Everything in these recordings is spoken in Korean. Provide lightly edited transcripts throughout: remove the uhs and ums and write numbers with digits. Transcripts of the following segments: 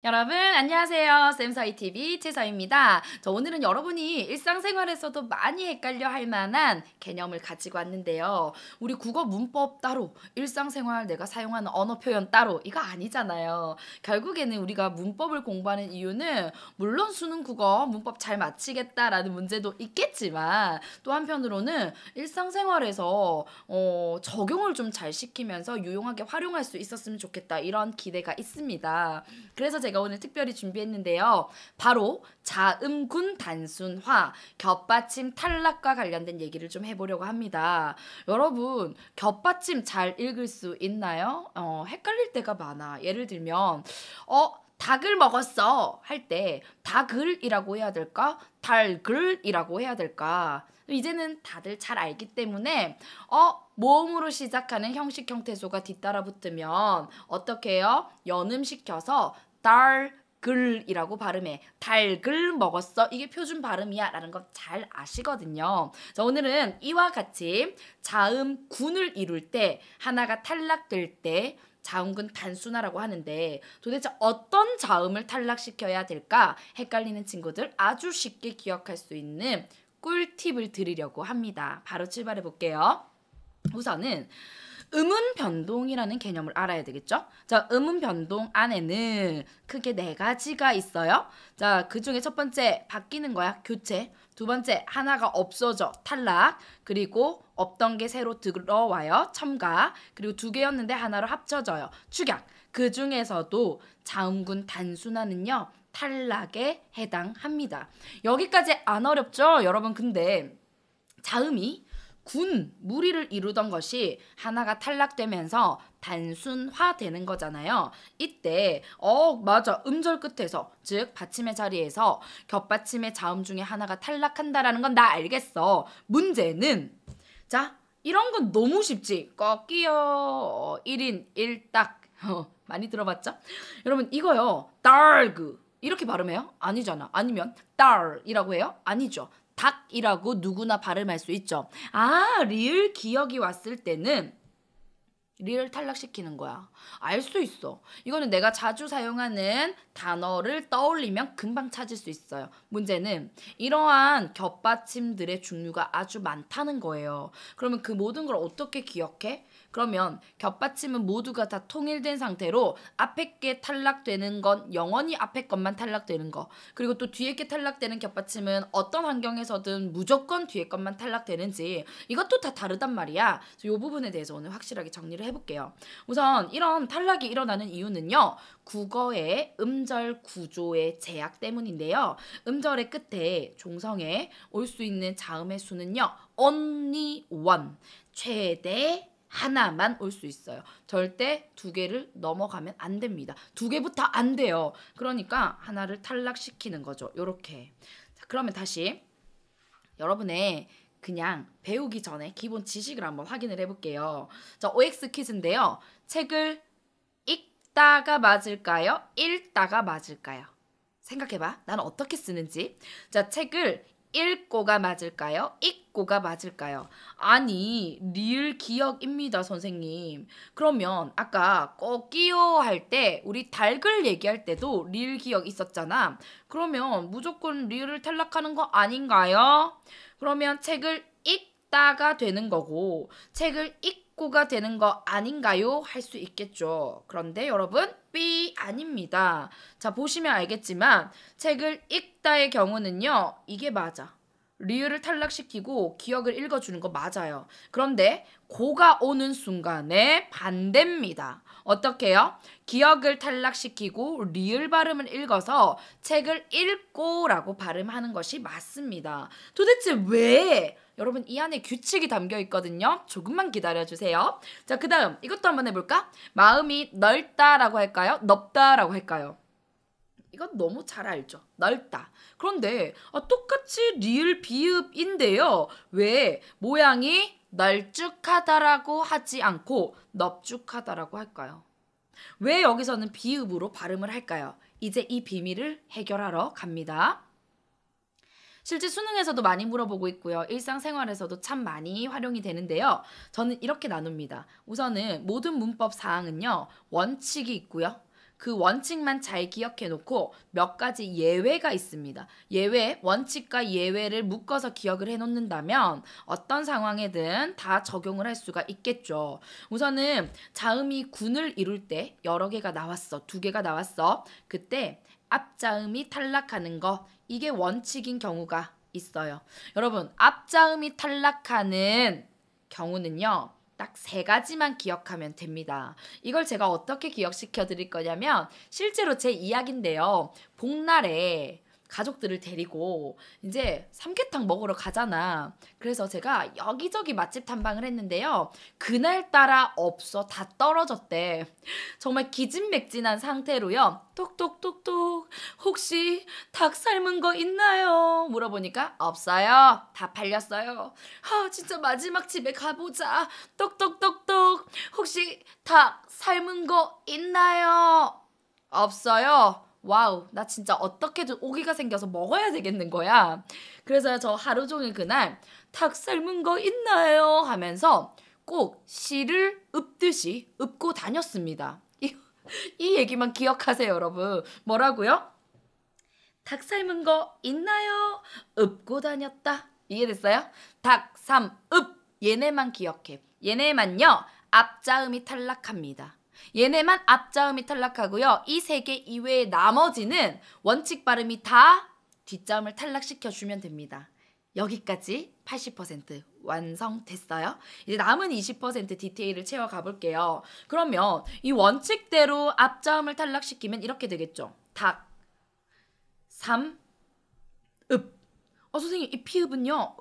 여러분 안녕하세요. 쌤서희TV 최서희입니다. 오늘은 여러분이 일상생활에서도 많이 헷갈려 할 만한 개념을 가지고 왔는데요. 우리 국어 문법 따로, 일상생활 내가 사용하는 언어 표현 따로 이거 아니잖아요. 결국에는 우리가 문법을 공부하는 이유는 물론 수능 국어 문법 잘 맞히겠다라는 문제도 있겠지만 또 한편으로는 일상생활에서 적용을 좀 잘 시키면서 유용하게 활용할 수 있었으면 좋겠다 이런 기대가 있습니다. 그래서 제가 오늘 특별히 준비했는데요. 바로 자음군 단순화, 겹받침 탈락과 관련된 얘기를 좀 해보려고 합니다. 여러분, 겹받침 잘 읽을 수 있나요? 헷갈릴 때가 많아. 예를 들면, 닭을 먹었어 할 때 닭을이라고 해야 될까? 달글이라고 해야 될까? 이제는 다들 잘 알기 때문에 모음으로 시작하는 형식 형태소가 뒤따라 붙으면 어떻게 해요? 연음시켜서 달글이라고 발음해. 달글 먹었어. 이게 표준 발음이야 라는 거 잘 아시거든요. 자, 오늘은 이와 같이 자음군을 이룰 때 하나가 탈락될 때 자음군 단순화라고 하는데 도대체 어떤 자음을 탈락시켜야 될까 헷갈리는 친구들 아주 쉽게 기억할 수 있는 꿀팁을 드리려고 합니다. 바로 출발해 볼게요. 우선은 음운 변동이라는 개념을 알아야 되겠죠? 자, 음운 변동 안에는 크게 네 가지가 있어요. 자, 그 중에 첫 번째 바뀌는 거야. 교체. 두 번째 하나가 없어져. 탈락. 그리고 없던 게 새로 들어와요. 첨가. 그리고 두 개였는데 하나로 합쳐져요. 축약. 그 중에서도 자음군 단순화는요. 탈락에 해당합니다. 여기까지 안 어렵죠? 여러분 근데 자음이 무리를 이루던 것이 하나가 탈락되면서 단순화되는 거잖아요. 이때 맞아. 음절 끝에서 즉 받침의 자리에서 겹받침의 자음 중에 하나가 탈락한다라는 건 나 알겠어. 문제는 자 이런 건 너무 쉽지. 꺾이요 1인 1딱 많이 들어봤죠? 여러분 이거요. 달그 이렇게 발음해요? 아니잖아. 아니면 달이라고 해요? 아니죠. 닭이라고 누구나 발음할 수 있죠. 리을 기억이 왔을 때는 리을 탈락시키는 거야. 알 수 있어. 이거는 내가 자주 사용하는 단어를 떠올리면 금방 찾을 수 있어요. 문제는 이러한 겹받침들의 종류가 아주 많다는 거예요. 그러면 그 모든 걸 어떻게 기억해? 그러면 겹받침은 모두가 다 통일된 상태로 앞에 게 탈락되는 건 영원히 앞에 것만 탈락되는 거. 그리고 또 뒤에 게 탈락되는 겹받침은 어떤 환경에서든 무조건 뒤에 것만 탈락되는지 이것도 다 다르단 말이야. 그래서 이 부분에 대해서 오늘 확실하게 정리를 해볼게요. 우선 이런 탈락이 일어나는 이유는요. 국어의 음절 구조의 제약 때문인데요. 음절의 끝에 종성에 올 수 있는 자음의 수는요. only one, 최대 하나만 올 수 있어요. 절대 두 개를 넘어가면 안 됩니다. 두 개부터 안 돼요. 그러니까 하나를 탈락시키는 거죠. 요렇게. 자, 그러면 다시 여러분의 그냥 배우기 전에 기본 지식을 한번 확인을 해볼게요. 자, OX 퀴즈인데요. 책을 읽다가 맞을까요? 읽다가 맞을까요? 생각해봐. 나는 어떻게 쓰는지. 자, 책을 읽고가 맞을까요? 읽고가 맞을까요? 아니, 리을 기억입니다, 선생님. 그러면 아까 꺾이요 할 때 우리 닭을 얘기할 때도 리을 기억 있었잖아. 그러면 무조건 리을을 탈락하는 거 아닌가요? 그러면 책을 읽다가 되는 거고 책을 읽고가 되는 거 아닌가요? 할 수 있겠죠. 그런데 여러분 B 아닙니다. 자 보시면 알겠지만 책을 읽다의 경우는요. 이게 맞아. 리을을 탈락시키고 기억을 읽어주는 거 맞아요. 그런데 고가 오는 순간에 반대입니다. 어떻게 해요? 기억을 탈락시키고 리을 발음을 읽어서 책을 읽고라고 발음하는 것이 맞습니다. 도대체 왜? 여러분 이 안에 규칙이 담겨 있거든요. 조금만 기다려주세요. 자, 그 다음 이것도 한번 해볼까? 마음이 넓다라고 할까요? 넓다라고 할까요? 이건 너무 잘 알죠. 넓다. 그런데 똑같이 리을 비읍인데요. 왜 모양이 널쭉하다라고 하지 않고 넙죽하다라고 할까요? 왜 여기서는 비읍으로 발음을 할까요? 이제 이 비밀을 해결하러 갑니다. 실제 수능에서도 많이 물어보고 있고요. 일상생활에서도 참 많이 활용이 되는데요. 저는 이렇게 나눕니다. 우선은 모든 문법 사항은요. 원칙이 있고요. 그 원칙만 잘 기억해 놓고 몇 가지 예외가 있습니다. 예외, 원칙과 예외를 묶어서 기억을 해 놓는다면 어떤 상황에든 다 적용을 할 수가 있겠죠. 우선은 자음이 군을 이룰 때 여러 개가 나왔어. 두 개가 나왔어. 그때 앞자음이 탈락하는 거, 이게 원칙인 경우가 있어요. 여러분, 앞자음이 탈락하는 경우는요, 딱 세 가지만 기억하면 됩니다. 이걸 제가 어떻게 기억시켜 드릴 거냐면, 실제로 제 이야기인데요. 복날에 가족들을 데리고 이제 삼계탕 먹으러 가잖아. 그래서 제가 여기저기 맛집 탐방을 했는데요. 그날따라 없어. 다 떨어졌대. 정말 기진맥진한 상태로요. 똑똑똑똑, 혹시 닭 삶은 거 있나요? 물어보니까 없어요. 다 팔렸어요. 아, 진짜 마지막 집에 가보자. 똑똑똑똑, 혹시 닭 삶은 거 있나요? 없어요. 와우, 나 진짜 어떻게든 오기가 생겨서 먹어야 되겠는 거야. 그래서 저 하루 종일 그날 닭 삶은 거 있나요? 하면서 꼭 씨를 읊듯이 읊고 다녔습니다. 이 얘기만 기억하세요, 여러분. 뭐라고요? 닭 삶은 거 있나요? 읊고 다녔다. 이해됐어요? 닭, 삶, 읍. 얘네만 기억해. 얘네만요, 앞자음이 탈락합니다. 얘네만 앞자음이 탈락하고요. 이 세 개 이외의 나머지는 원칙 발음이 다 뒷자음을 탈락시켜주면 됩니다. 여기까지 80% 완성됐어요. 이제 남은 20% 디테일을 채워가 볼게요. 그러면 이 원칙대로 앞자음을 탈락시키면 이렇게 되겠죠. 닭, 삼, 읍. 선생님, 이 피읍은요?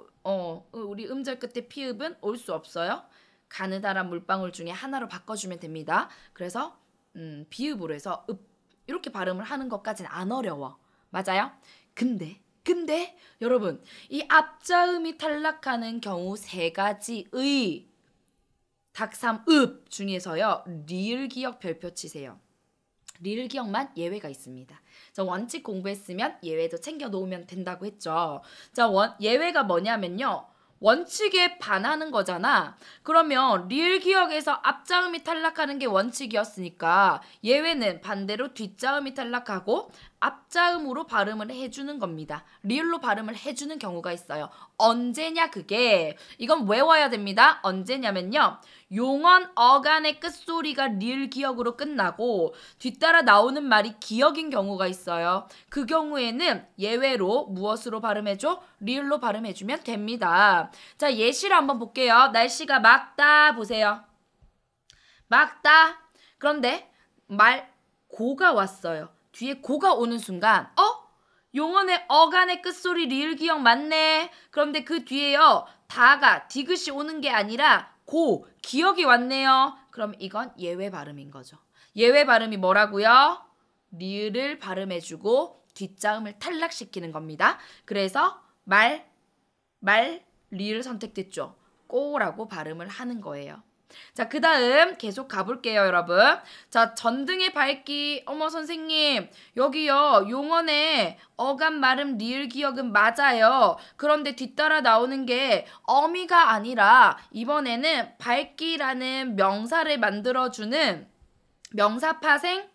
우리 음절 끝에 피읍은 올 수 없어요. 가느다란 물방울 중에 하나로 바꿔주면 됩니다. 그래서 비읍으로 해서 읍 이렇게 발음을 하는 것까지는 안 어려워. 맞아요? 근데 여러분, 이 앞자음이 탈락하는 경우 세 가지의 닭삼읍 중에서요, 리을 기억 별표 치세요. 리을 기억만 예외가 있습니다. 자, 원칙 공부했으면 예외도 챙겨 놓으면 된다고 했죠. 자, 예외가 뭐냐면요, 원칙에 반하는 거잖아. 그러면 리을 기억에서 앞자음이 탈락하는 게 원칙이었으니까 예외는 반대로 뒷자음이 탈락하고 앞자음으로 발음을 해주는 겁니다. 리을로 발음을 해주는 경우가 있어요. 언제냐 그게. 이건 외워야 됩니다. 언제냐면요, 용언 어간의 끝소리가 리을 기억으로 끝나고 뒤따라 나오는 말이 기억인 경우가 있어요. 그 경우에는 예외로 무엇으로 발음해줘? 리을로 발음해주면 됩니다. 자, 예시를 한번 볼게요. 날씨가 맑다 보세요. 맑다. 그런데 말 고가 왔어요. 뒤에 고가 오는 순간 용언의 어간의 끝소리 리을 기억 맞네. 그런데 그 뒤에요, 다가 디귿이 오는 게 아니라 고 기억이 왔네요. 그럼 이건 예외 발음인 거죠. 예외 발음이 뭐라고요? 리을을 발음해주고 뒷자음을 탈락시키는 겁니다. 그래서 리을 선택됐죠. 꼬라고 발음을 하는 거예요. 자, 그 다음 계속 가볼게요, 여러분. 자, 전등의 밝기. 어머, 선생님, 여기요, 용언의 어감 발음 리을 기억은 맞아요. 그런데 뒤따라 나오는 게 어미가 아니라 이번에는 밝기라는 명사를 만들어주는 명사 파생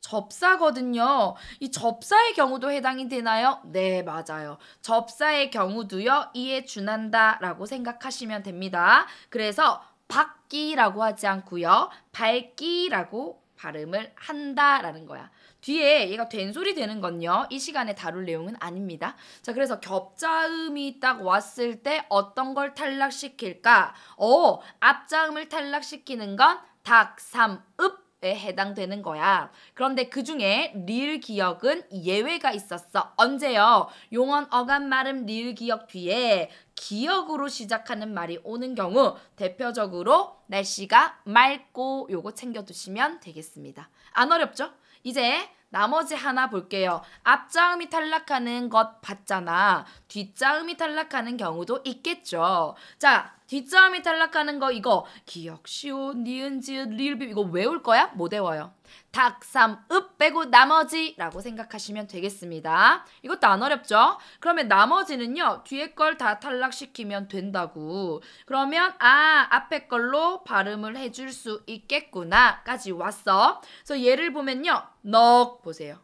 접사거든요. 이 접사의 경우도 해당이 되나요? 네, 맞아요. 접사의 경우도요, 이에 준한다 라고 생각하시면 됩니다. 그래서 밝기라고 하지 않고요, 밝기라고 발음을 한다라는 거야. 뒤에 얘가 된소리 되는 건요, 이 시간에 다룰 내용은 아닙니다. 자, 그래서 겹자음이 딱 왔을 때 어떤 걸 탈락시킬까? 앞자음을 탈락시키는 건 닭, 삼, 읍에 해당되는 거야. 그런데 그 중에 리을 기억은 예외가 있었어. 언제요? 용언 어감 발음 리을 기억 뒤에 기억으로 시작하는 말이 오는 경우, 대표적으로 날씨가 맑고, 요거 챙겨두시면 되겠습니다. 안 어렵죠? 이제 나머지 하나 볼게요. 앞자음이 탈락하는 것 봤잖아. 뒷자음이 탈락하는 경우도 있겠죠. 자, 뒷자음이 탈락하는 거 이거 기역, 시옷, 니은, 지읒, 리을, 비읍 이거 외울 거야? 못 외워요. 닭, 삼, 읍 빼고 나머지라고 생각하시면 되겠습니다. 이것도 안 어렵죠? 그러면 나머지는요. 뒤에 걸 다 탈락시키면 된다고. 그러면 앞에 걸로 발음을 해줄 수 있겠구나 까지 왔어. 그래서 예를 보면요. 넉 보세요.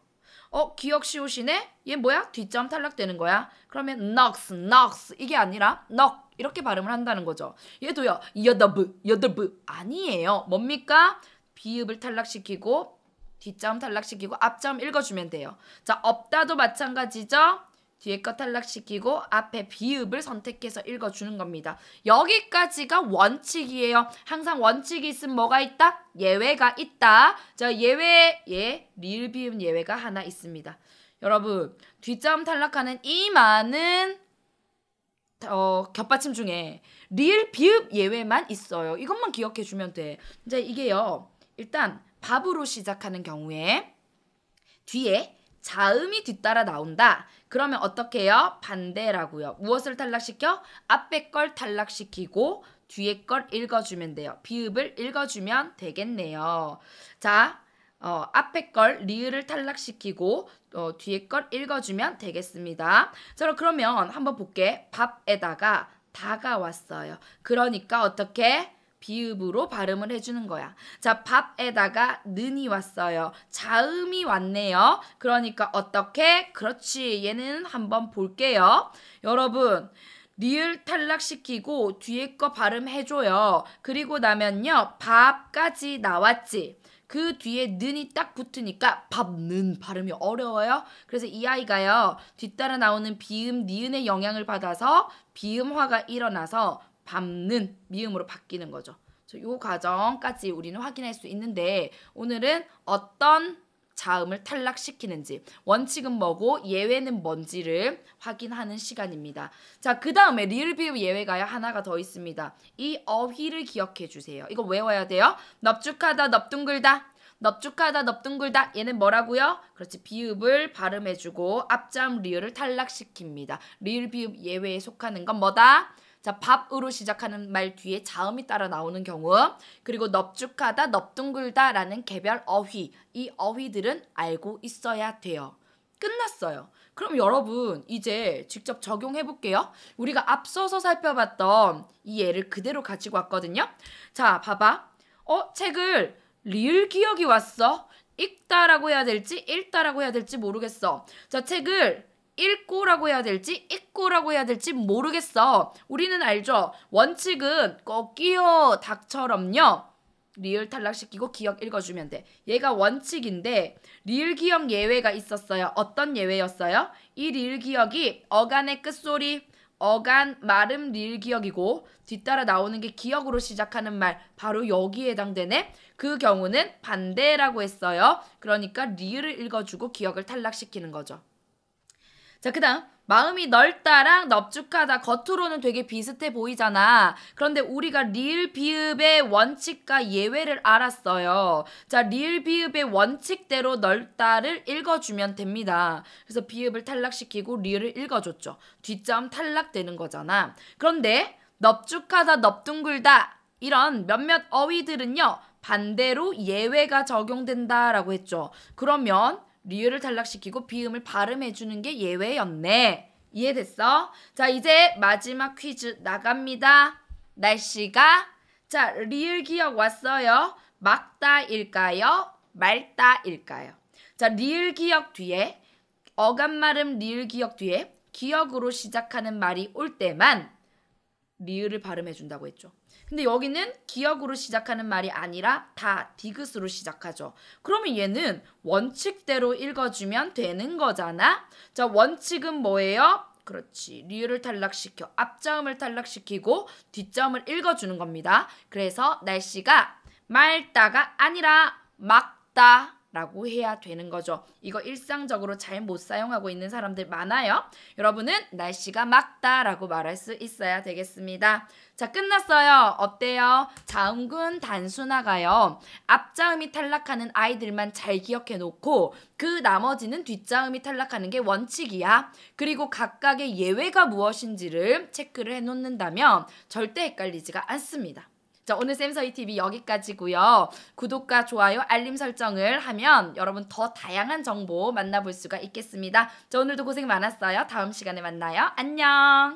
기역 시옷이네? 얘 뭐야? 뒷자음 탈락되는 거야. 그러면 넉스 이게 아니라 넉 이렇게 발음을 한다는 거죠. 얘도요. 여더브 아니에요. 뭡니까? 비읍을 탈락시키고 뒷자음 탈락시키고 앞자음 읽어주면 돼요. 자, 없다도 마찬가지죠. 뒤에 거 탈락시키고 앞에 비읍을 선택해서 읽어주는 겁니다. 여기까지가 원칙이에요. 항상 원칙이 있으면 뭐가 있다? 예외가 있다. 자, 리을 비읍 예외가 하나 있습니다. 여러분, 뒷자음 탈락하는 이 많은 겹받침 중에 리을 비읍 예외만 있어요. 이것만 기억해 주면 돼. 이제 이게요. 일단 밥으로 시작하는 경우에 뒤에 자음이 뒤따라 나온다. 그러면 어떻게 해요? 반대라고요. 무엇을 탈락시켜? 앞에 걸 탈락시키고 뒤에 걸 읽어주면 돼요. 비읍을 읽어주면 되겠네요. 자, 앞에 걸 리을을 탈락시키고 뒤에 걸 읽어주면 되겠습니다. 자, 그러면 한번 볼게. 밥에다가 다가 왔어요. 그러니까 어떻게? 비읍으로 발음을 해주는 거야. 자, 밥에다가 는이 왔어요. 자음이 왔네요. 그러니까 어떻게? 그렇지. 얘는 한번 볼게요. 여러분, 리을 탈락시키고 뒤에 거 발음해줘요. 그리고 나면요. 밥까지 나왔지. 그 뒤에 는이 딱 붙으니까 밥는 발음이 어려워요. 그래서 이 아이가요. 뒤따라 나오는 비음, 니은의 영향을 받아서 비음화가 일어나서 밥는 미음으로 바뀌는 거죠. 이 과정까지 우리는 확인할 수 있는데 오늘은 어떤 자음을 탈락시키는지 원칙은 뭐고 예외는 뭔지를 확인하는 시간입니다. 자, 그 다음에 리을 비읍 예외가 하나가 더 있습니다. 이 어휘를 기억해 주세요. 이거 외워야 돼요. 넙죽하다 넙둥글다. 넙죽하다 넙둥글다. 얘는 뭐라고요? 그렇지. 비읍을 발음해주고 앞자음 리을을 탈락시킵니다. 리을 비읍 예외에 속하는 건 뭐다? 자, 밥으로 시작하는 말 뒤에 자음이 따라 나오는 경우 그리고 넙죽하다 넙둥글다 라는 개별 어휘 이 어휘들은 알고 있어야 돼요. 끝났어요. 그럼 여러분 이제 직접 적용해 볼게요. 우리가 앞서서 살펴봤던 이 예를 그대로 가지고 왔거든요. 자, 봐봐. 책을 리을 기억이 왔어. 읽다라고 해야 될지 읽다라고 해야 될지 모르겠어. 자, 책을 읽고라고 해야 될지 읽고라고 해야 될지 모르겠어. 우리는 알죠. 원칙은 꺾이요 닭처럼요. 리을 탈락시키고 기억 읽어주면 돼. 얘가 원칙인데 리을 기억 예외가 있었어요. 어떤 예외였어요? 이 리을 기억이 어간의 끝소리 어간 말음 리을 기억이고 뒤따라 나오는 게 기억으로 시작하는 말 바로 여기에 해당되네. 그 경우는 반대라고 했어요. 그러니까 리을을 읽어주고 기억을 탈락시키는 거죠. 자, 그 다음 마음이 넓다랑 넙죽하다 겉으로는 되게 비슷해 보이잖아. 그런데 우리가 리을 비읍의 원칙과 예외를 알았어요. 자, 리을 비읍의 원칙대로 넓다를 읽어주면 됩니다. 그래서 비읍을 탈락시키고 리을을 읽어줬죠. 뒷자음 탈락되는 거잖아. 그런데 넙죽하다 넙둥글다 이런 몇몇 어휘들은요. 반대로 예외가 적용된다라고 했죠. 그러면 리을을 탈락시키고 비음을 발음해주는 게 예외였네. 이해됐어? 자, 이제 마지막 퀴즈 나갑니다. 날씨가 자, 리을 기억 왔어요. 막다일까요? 말다일까요? 자, 리을 기억 뒤에 어간 말음 리을 기억 뒤에 기억으로 시작하는 말이 올 때만 리을을 발음해준다고 했죠. 근데 여기는 기억으로 시작하는 말이 아니라 다 디귿으로 시작하죠. 그러면 얘는 원칙대로 읽어주면 되는 거잖아. 자, 원칙은 뭐예요? 그렇지. 리을을 탈락시켜 앞자음을 탈락시키고 뒷자음을 읽어주는 겁니다. 그래서 날씨가 맑다가 아니라 막다 라고 해야 되는 거죠. 이거 일상적으로 잘 못 사용하고 있는 사람들 많아요. 여러분은 날씨가 맑다라고 말할 수 있어야 되겠습니다. 자, 끝났어요. 어때요? 자음군 단순화가요. 앞자음이 탈락하는 아이들만 잘 기억해 놓고 그 나머지는 뒷자음이 탈락하는 게 원칙이야. 그리고 각각의 예외가 무엇인지를 체크를 해 놓는다면 절대 헷갈리지가 않습니다. 자, 오늘 쌤서희 TV 여기까지고요. 구독과 좋아요, 알림 설정을 하면 여러분 더 다양한 정보 만나볼 수가 있겠습니다. 자, 오늘도 고생 많았어요. 다음 시간에 만나요. 안녕.